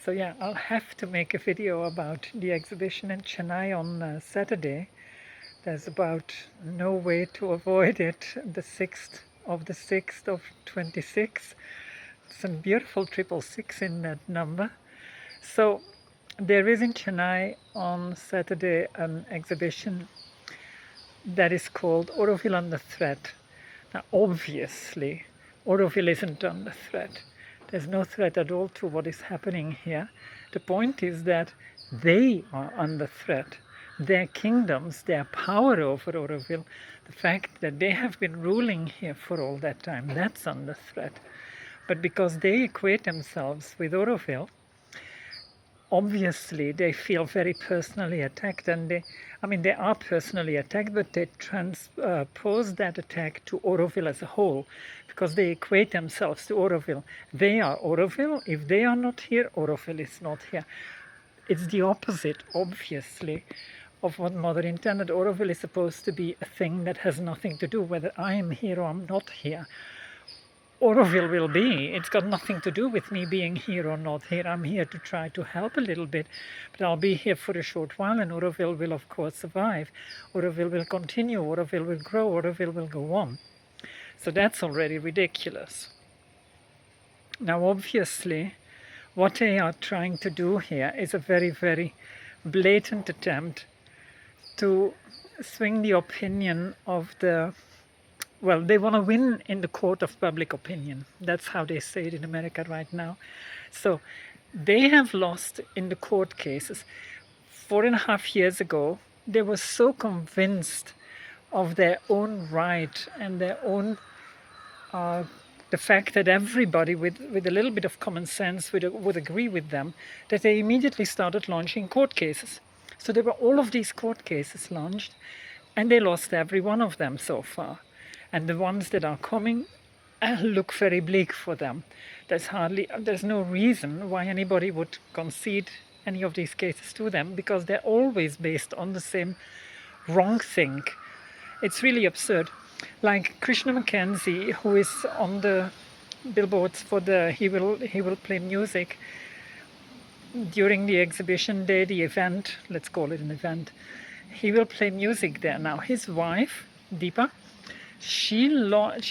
So yeah, I'll have to make a video about the exhibition in Chennai on Saturday. There's about no way to avoid it. The 6th of 26. Some beautiful triple six in that number. So there is in Chennai on Saturday an exhibition that is called Auroville Under Threat. Now obviously Auroville isn't under threat. There's no threat at all to what is happening here. The point is that they are under threat. Their kingdoms, their power over Auroville, the fact that they have been ruling here for all that time, that's under threat. But because they equate themselves with Auroville, obviously they feel very personally attacked, and they are personally attacked, but they transpose that attack to Auroville as a whole, because they equate themselves to Auroville. They are Auroville. If they are not here, Auroville is not here. It's the opposite, obviously, of what Mother intended. Auroville is supposed to be a thing that has nothing to do whether I am here or I'm not here. Auroville will be. It's got nothing to do with me being here or not here. I'm here to try to help a little bit, but I'll be here for a short while, and Auroville will of course survive. Auroville will continue. Auroville will grow. Auroville will go on. So that's already ridiculous. Now obviously what they are trying to do here is a very, very blatant attempt to swing the opinion of the they want to win in the court of public opinion. That's how they say it in America right now. So they have lost in the court cases. 4.5 years ago, they were so convinced of their own right and their own, the fact that everybody with a little bit of common sense would agree with them, that they immediately started launching court cases. So there were all of these court cases launched, and they lost every one of them so far. And the ones that are coming look very bleak for them. There's no reason why anybody would concede any of these cases to them, because they're always based on the same wrong thing. It's really absurd. Like Krishna Mackenzie, who is on the billboards for he will play music during the exhibition day, the event, let's call it an event. He will play music there. Now his wife, Deepa, she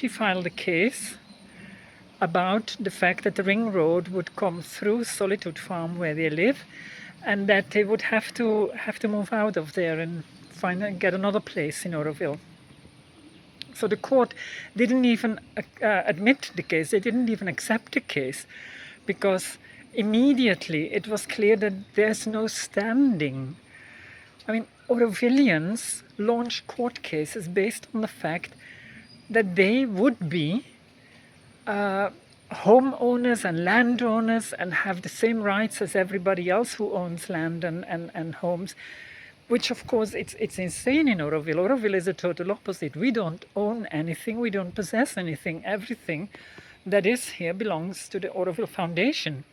filed a case about the fact that the ring road would come through Solitude Farm where they live, and that they would have to move out of there and get another place in Auroville. So the court didn't even admit the case. They didn't even accept the case, because immediately it was clear that there's no standing. I mean, Aurovillians launch court cases based on the fact that they would be homeowners and landowners and have the same rights as everybody else who owns land and homes, which of course it's insane in Auroville. Auroville is a total opposite. We don't own anything, we don't possess anything. Everything that is here belongs to the Auroville Foundation.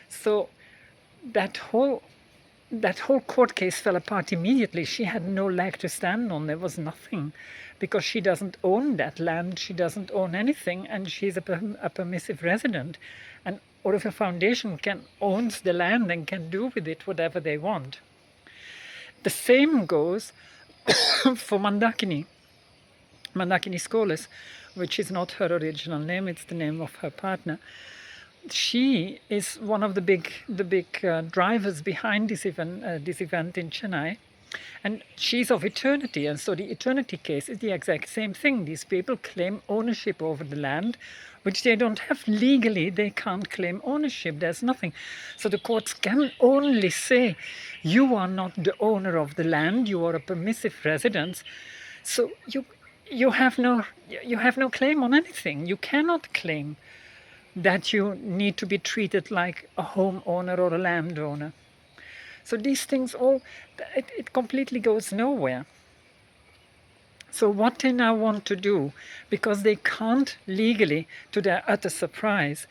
So that whole court case fell apart immediately. She had no leg to stand on. There was nothing, because she doesn't own that land. She doesn't own anything, and she's a permissive resident. And Auroville Foundation owns the land and can do with it whatever they want. The same goes for Mandakini Skolis, which is not her original name. It's the name of her partner. She is one of the big drivers behind this event in Chennai, and she's of Eternity, and so the Eternity case is the exact same thing. These people claim ownership over the land, which they don't have legally. They can't claim ownership. There's nothing. So the courts can only say, you are not the owner of the land. You are a permissive resident. So you have no claim on anything. You cannot claim that you need to be treated like a homeowner or a landowner. So these things it completely goes nowhere. So what they now want to do, because they can't legally, to their utter surprise,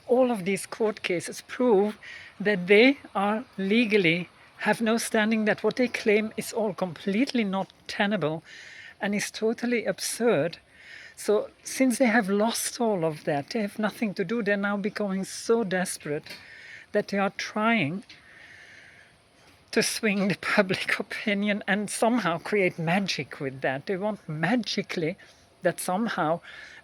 all of these court cases prove that they are legally have no standing, that what they claim is all completely not tenable and is totally absurd. So since they have lost all of that, they have nothing to do. They're now becoming so desperate that they are trying to swing the public opinion and somehow create magic with that. They want magically that somehow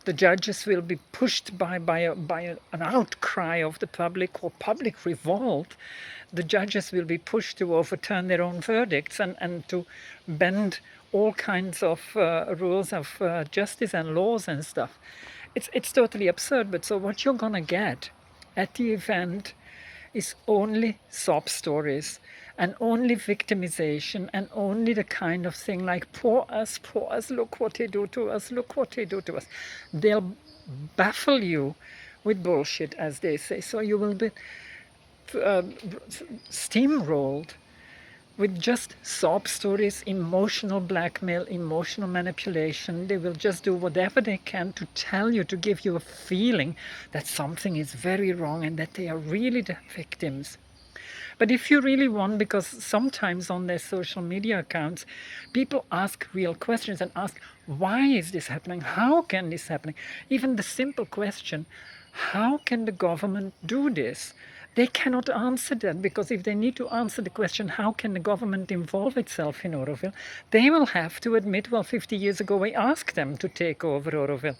the judges will be pushed by an outcry of the public or public revolt. The judges will be pushed to overturn their own verdicts and to bend all kinds of rules of justice and laws and stuff. It's totally absurd. But so what you're gonna get at the event is only sob stories and only victimization and only the kind of thing like poor us, look what they do to us, look what they do to us. They'll baffle you with bullshit, as they say. So you will be steamrolled with just sob stories, emotional blackmail, emotional manipulation. They will just do whatever they can to tell you, to give you a feeling that something is very wrong and that they are really the victims. But if you really want, because sometimes on their social media accounts, people ask real questions and ask, why is this happening? How can this happen? Even the simple question, how can the government do this? They cannot answer that, because if they need to answer the question, how can the government involve itself in Auroville, they will have to admit, well, 50 years ago we asked them to take over Auroville.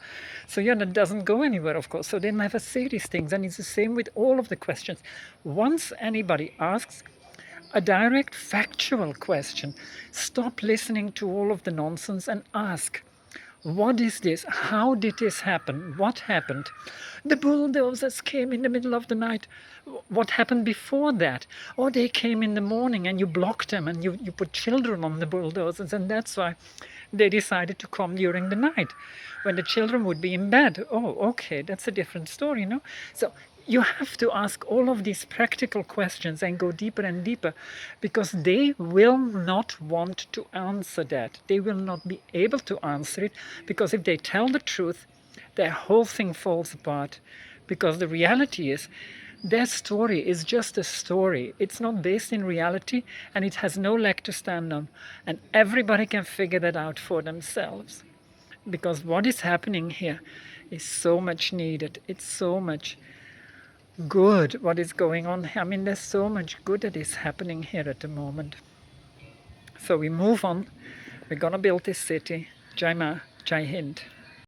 So yeah, that doesn't go anywhere, of course. So they never say these things. And it's the same with all of the questions. Once anybody asks a direct factual question, stop listening to all of the nonsense and ask, what is this? How did this happen? What happened? The bulldozers came in the middle of the night. What happened before that? Or they came in the morning and you blocked them and you put children on the bulldozers, and that's why they decided to come during the night when the children would be in bed. Oh, okay, that's a different story, no? So you have to ask all of these practical questions and go deeper and deeper, because they will not want to answer that. They will not be able to answer it, because if they tell the truth, their whole thing falls apart. Because the reality is, their story is just a story. It's not based in reality, and it has no leg to stand on. And everybody can figure that out for themselves. Because what is happening here is so much needed. It's so much good what is going on. I mean, there's so much good that is happening here at the moment. So we move on. We're gonna build this city. Jai Ma, Jai Hind.